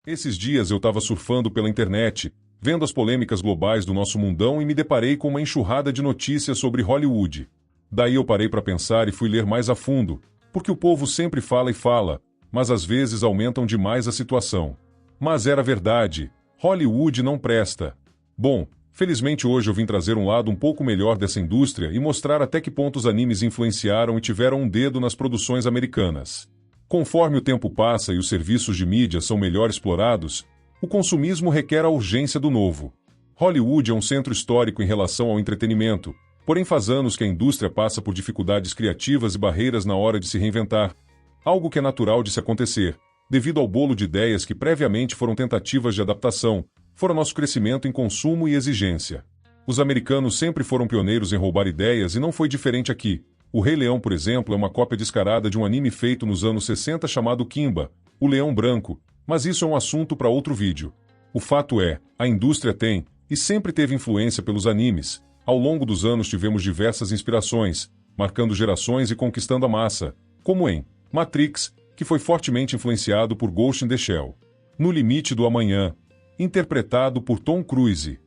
Esses dias eu estava surfando pela internet, vendo as polêmicas globais do nosso mundão e me deparei com uma enxurrada de notícias sobre Hollywood. Daí eu parei para pensar e fui ler mais a fundo, porque o povo sempre fala e fala, mas às vezes aumentam demais a situação. Mas era verdade, Hollywood não presta. Bom, felizmente hoje eu vim trazer um lado um pouco melhor dessa indústria e mostrar até que ponto os animes influenciaram e tiveram um dedo nas produções americanas. Conforme o tempo passa e os serviços de mídia são melhor explorados, o consumismo requer a urgência do novo. Hollywood é um centro histórico em relação ao entretenimento, porém faz anos que a indústria passa por dificuldades criativas e barreiras na hora de se reinventar. Algo que é natural de se acontecer, devido ao bolo de ideias que previamente foram tentativas de adaptação, fora nosso crescimento em consumo e exigência. Os americanos sempre foram pioneiros em roubar ideias e não foi diferente aqui. O Rei Leão, por exemplo, é uma cópia descarada de um anime feito nos anos 60 chamado Kimba, o Leão Branco, mas isso é um assunto para outro vídeo. O fato é, a indústria tem, e sempre teve influência pelos animes. Ao longo dos anos tivemos diversas inspirações, marcando gerações e conquistando a massa, como em Matrix, que foi fortemente influenciado por Ghost in the Shell. No Limite do Amanhã, interpretado por Tom Cruise.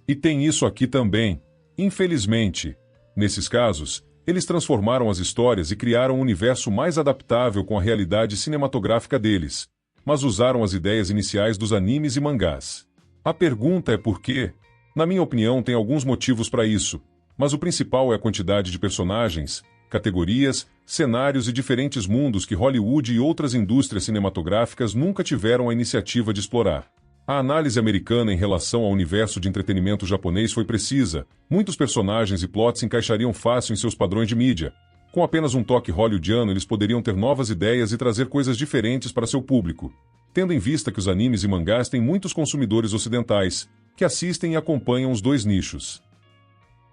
E tem isso aqui também, infelizmente. Nesses casos, eles transformaram as histórias e criaram um universo mais adaptável com a realidade cinematográfica deles, mas usaram as ideias iniciais dos animes e mangás. A pergunta é por quê? Na minha opinião, tem alguns motivos para isso, mas o principal é a quantidade de personagens, categorias, cenários e diferentes mundos que Hollywood e outras indústrias cinematográficas nunca tiveram a iniciativa de explorar. A análise americana em relação ao universo de entretenimento japonês foi precisa. Muitos personagens e plots se encaixariam fácil em seus padrões de mídia. Com apenas um toque hollywoodiano, eles poderiam ter novas ideias e trazer coisas diferentes para seu público. Tendo em vista que os animes e mangás têm muitos consumidores ocidentais, que assistem e acompanham os dois nichos.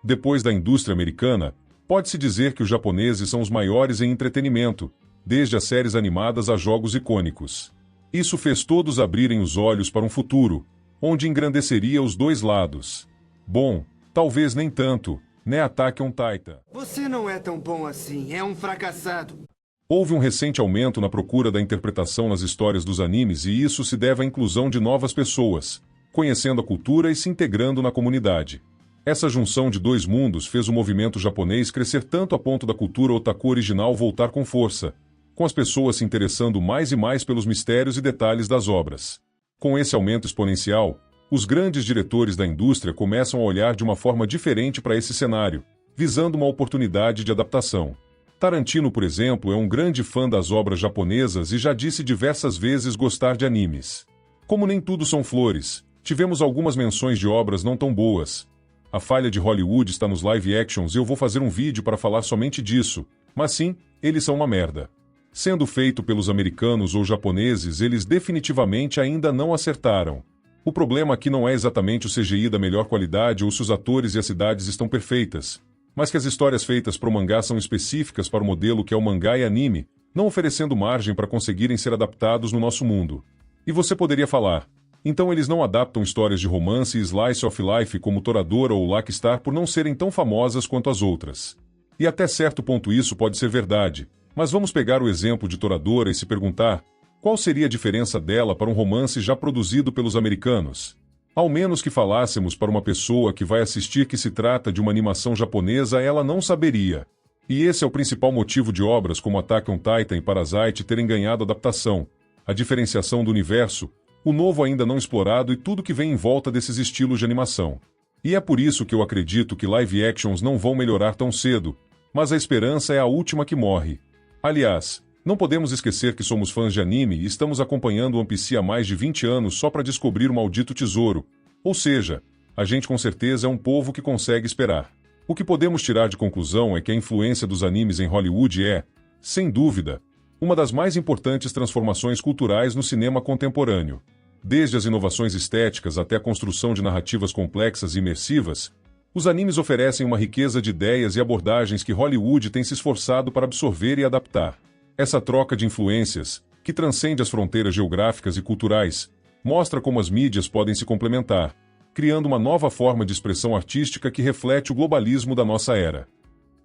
Depois da indústria americana, pode-se dizer que os japoneses são os maiores em entretenimento, desde as séries animadas a jogos icônicos. Isso fez todos abrirem os olhos para um futuro, onde engrandeceria os dois lados. Bom, talvez nem tanto, né? Attack on Titan. Você não é tão bom assim, é um fracassado. Houve um recente aumento na procura da interpretação nas histórias dos animes e isso se deve à inclusão de novas pessoas, conhecendo a cultura e se integrando na comunidade. Essa junção de dois mundos fez o movimento japonês crescer tanto a ponto da cultura otaku original voltar com força, com as pessoas se interessando mais e mais pelos mistérios e detalhes das obras. Com esse aumento exponencial, os grandes diretores da indústria começam a olhar de uma forma diferente para esse cenário, visando uma oportunidade de adaptação. Tarantino, por exemplo, é um grande fã das obras japonesas e já disse diversas vezes gostar de animes. Como nem tudo são flores, tivemos algumas menções de obras não tão boas. A falha de Hollywood está nos live actions e eu vou fazer um vídeo para falar somente disso, mas sim, eles são uma merda. Sendo feito pelos americanos ou japoneses, eles definitivamente ainda não acertaram. O problema aqui não é exatamente o CGI da melhor qualidade ou se os atores e as cidades estão perfeitas, mas que as histórias feitas para o mangá são específicas para o modelo que é o mangá e anime, não oferecendo margem para conseguirem ser adaptados no nosso mundo. E você poderia falar, então eles não adaptam histórias de romance e slice of life como Toradora ou Lucky Star por não serem tão famosas quanto as outras. E até certo ponto isso pode ser verdade. Mas vamos pegar o exemplo de Toradora e se perguntar, qual seria a diferença dela para um romance já produzido pelos americanos? Ao menos que falássemos para uma pessoa que vai assistir que se trata de uma animação japonesa, ela não saberia. E esse é o principal motivo de obras como Attack on Titan e Parasite terem ganhado adaptação, a diferenciação do universo, o novo ainda não explorado e tudo que vem em volta desses estilos de animação. E é por isso que eu acredito que live actions não vão melhorar tão cedo, mas a esperança é a última que morre. Aliás, não podemos esquecer que somos fãs de anime e estamos acompanhando One Piece há mais de 20 anos só para descobrir o maldito tesouro. Ou seja, a gente com certeza é um povo que consegue esperar. O que podemos tirar de conclusão é que a influência dos animes em Hollywood é, sem dúvida, uma das mais importantes transformações culturais no cinema contemporâneo. Desde as inovações estéticas até a construção de narrativas complexas e imersivas, os animes oferecem uma riqueza de ideias e abordagens que Hollywood tem se esforçado para absorver e adaptar. Essa troca de influências, que transcende as fronteiras geográficas e culturais, mostra como as mídias podem se complementar, criando uma nova forma de expressão artística que reflete o globalismo da nossa era.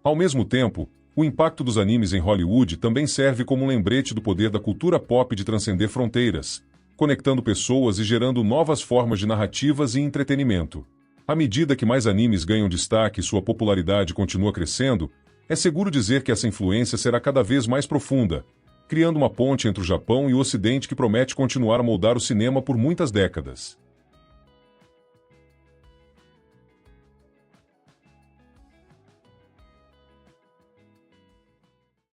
Ao mesmo tempo, o impacto dos animes em Hollywood também serve como um lembrete do poder da cultura pop de transcender fronteiras, conectando pessoas e gerando novas formas de narrativas e entretenimento. À medida que mais animes ganham destaque e sua popularidade continua crescendo, é seguro dizer que essa influência será cada vez mais profunda, criando uma ponte entre o Japão e o Ocidente que promete continuar a moldar o cinema por muitas décadas.